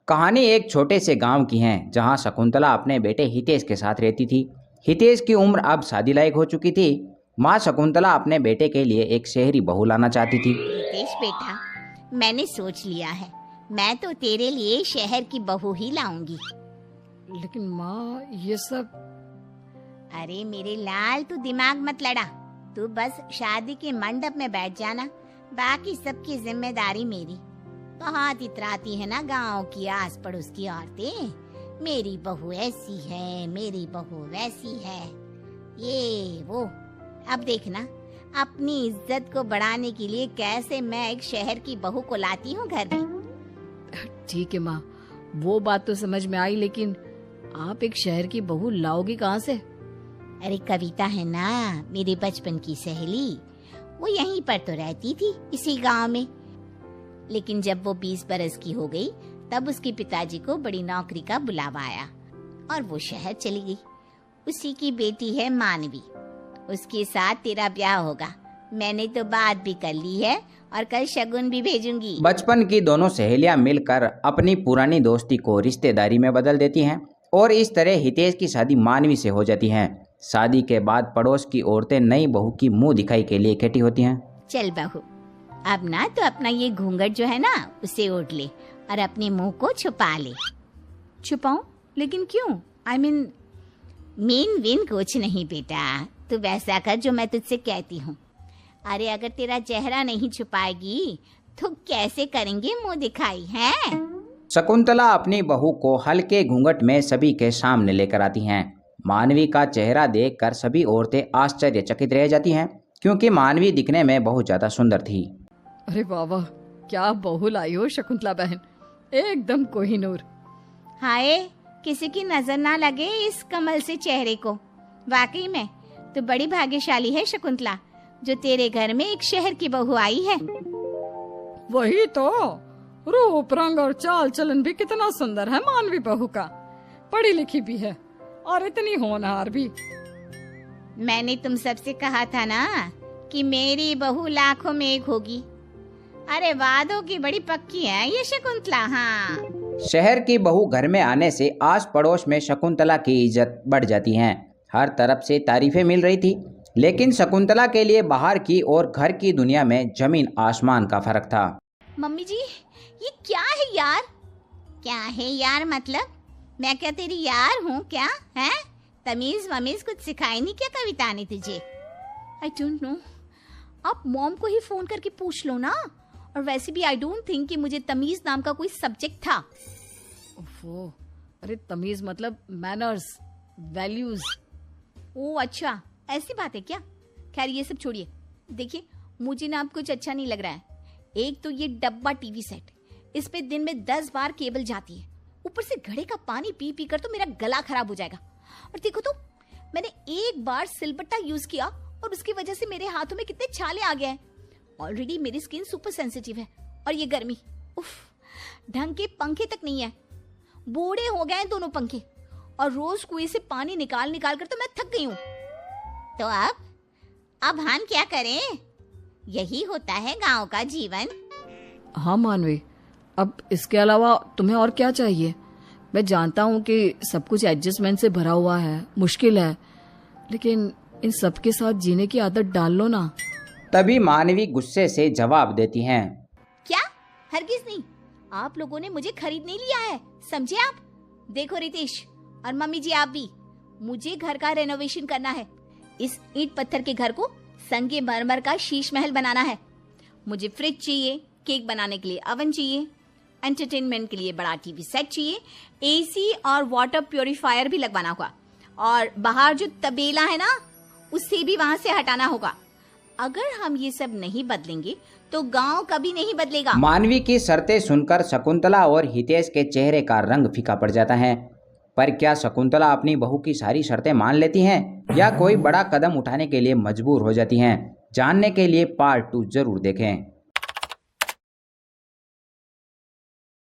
कहानी एक छोटे से गांव की है जहां शकुंतला अपने बेटे हितेश के साथ रहती थी। हितेश की उम्र अब शादी लायक हो चुकी थी। माँ शकुंतला अपने बेटे के लिए एक शहरी बहू लाना चाहती थी। रितेश बेटा, मैंने सोच लिया है, मैं तो तेरे लिए शहर की बहू ही लाऊंगी। लेकिन माँ ये सब। अरे मेरे लाल, तू दिमाग मत लड़ा। तू बस शादी के मंडप में बैठ जाना, बाकी सबकी जिम्मेदारी मेरी। बहुत इतराती है ना गांव की आस पड़ोस की औरतें, मेरी बहू ऐसी है, मेरी बहू वैसी है, ये वो। अब देखना अपनी इज्जत को बढ़ाने के लिए कैसे मैं एक शहर की बहू को लाती हूँ घर में। ठीक है माँ, वो बात तो समझ में आई, लेकिन आप एक शहर की बहू लाओगी कहाँ से? अरे कविता है ना, मेरे बचपन की सहेली, वो यहीं पर तो रहती थी, इसी गांव में। लेकिन जब वो 20 बरस की हो गई तब उसके पिताजी को बड़ी नौकरी का बुलावा आया और वो शहर चली गई। उसी की बेटी है मानवी, उसके साथ तेरा ब्याह होगा। मैंने तो बात भी कर ली है और कल शगुन भी भेजूंगी। बचपन की दोनों सहेलियां मिलकर अपनी पुरानी दोस्ती को रिश्तेदारी में बदल देती हैं और इस तरह हितेश की शादी मानवी से हो जाती है। शादी के बाद पड़ोस की औरतें नई बहू की मुंह दिखाई के लिए इकट्ठी होती हैं। चल बहू, अब ना तो अपना ये घूंघट जो है ना उसे ओढ़ ले और अपने मुंह को छुपा ले। छुपाऊं? लेकिन क्यों? मीन विन कुछ नहीं बेटा, तू वैसा कर जो मैं तुझसे कहती हूँ। अरे अगर तेरा चेहरा नहीं छुपाएगी तो कैसे करेंगे मुंह दिखाई है? शकुंतला अपनी बहू को हल्के घूंघट में सभी के सामने लेकर आती हैं। मानवी का चेहरा देखकर सभी औरतें आश्चर्यचकित रह जाती हैं क्योंकि मानवी दिखने में बहुत ज्यादा सुंदर थी। अरे वाह वाह, क्या बहू लाई हो शकुंतला बहन, एकदम कोहिनूर। हाय, किसी की नजर ना लगे इस कमल से चेहरे को। वाकई में तू बड़ी भाग्यशाली है शकुंतला, जो तेरे घर में एक शहर की बहू आई है। वही तो, रूप रंग और चाल चलन भी कितना सुंदर है मानवी बहू का। पढ़ी लिखी भी है और इतनी होनहार भी। मैंने तुम सबसे कहा था ना कि मेरी बहू लाखों में एक होगी। अरे वादों की बड़ी पक्की है ये शकुंतला। हाँ, शहर की बहू घर में आने से आस पड़ोस में शकुंतला की इज्जत बढ़ जाती है। हर तरफ से तारीफें मिल रही थी, लेकिन शकुंतला के लिए बाहर की और घर की दुनिया में जमीन आसमान का फर्क था। मम्मी जी, ये क्या है यार? क्या है यार मतलब? मैं क्या तेरी यार हूँ क्या? है तमीज वमीज कुछ सिखाई नहीं क्या कविता ने तुझे? आई डोंट नो, आप मॉम को ही फोन करके पूछ लो ना। और वैसे भी आई डोंट थिंक कि मुझे तमीज नाम का कोई सब्जेक्ट था। ओफो, अरे तमीज मतलब मैनर्स, वैल्यूज। ओ अच्छा, ऐसी बात है क्या? खैर ये सब छोड़िए। देखिए, मुझे ना अब कुछ अच्छा नहीं लग रहा है। एक तो ये डब्बा टीवी सेट, इस पे दिन में 10 बार केबल जाती है, ऊपर से घड़े का पानी पी पी कर तो मेरा गला खराब हो जाएगा। और देखो तो, मैंने एक बार सिलबट्टा यूज किया और उसकी वजह से मेरे हाथों में कितने छाले आ गए हैं। ऑलरेडी मेरी स्किन सुपर सेंसिटिव है और ये गर्मी, उफ, ढंग के पंखे तक नहीं है, बूढ़े हो गए हैं दोनों पंखे। और रोज कुएं से पानी निकाल निकाल कर तो मैं थक गई हूँ। तो अब हम क्या करें? यही होता है गांव का जीवन। हाँ मानवी, अब इसके अलावा तुम्हें और क्या चाहिए? मैं जानता हूँ कि सब कुछ एडजस्टमेंट से भरा हुआ है, मुश्किल है, लेकिन इन सब के साथ जीने की आदत डाल लो ना। तभी मानवी गुस्से से जवाब देती हैं। क्या? हरगिज नहीं, आप लोगों ने मुझे खरीद नहीं लिया है, समझे आप? देखो रितेश और मम्मी जी, आप भी, मुझे घर का रेनोवेशन करना है। इस ईंट पत्थर के घर को संगे मरमर का शीश महल बनाना है। मुझे फ्रिज चाहिए, केक बनाने के लिए अवन चाहिए, एंटरटेनमेंट के लिए बड़ा टीवी सेट चाहिए, एसी और वाटर प्योरीफायर भी लगवाना होगा, और बाहर जो तबेला है ना उसे भी वहां से हटाना होगा। अगर हम ये सब नहीं बदलेंगे तो गांव कभी नहीं बदलेगा। मानवी की शर्तें सुनकर शकुंतला और हितेश के चेहरे का रंग फीका पड़ जाता है। पर क्या शकुंतला अपनी बहू की सारी शर्तें मान लेती हैं या कोई बड़ा कदम उठाने के लिए मजबूर हो जाती हैं? जानने के लिए पार्ट 2 जरूर देखें।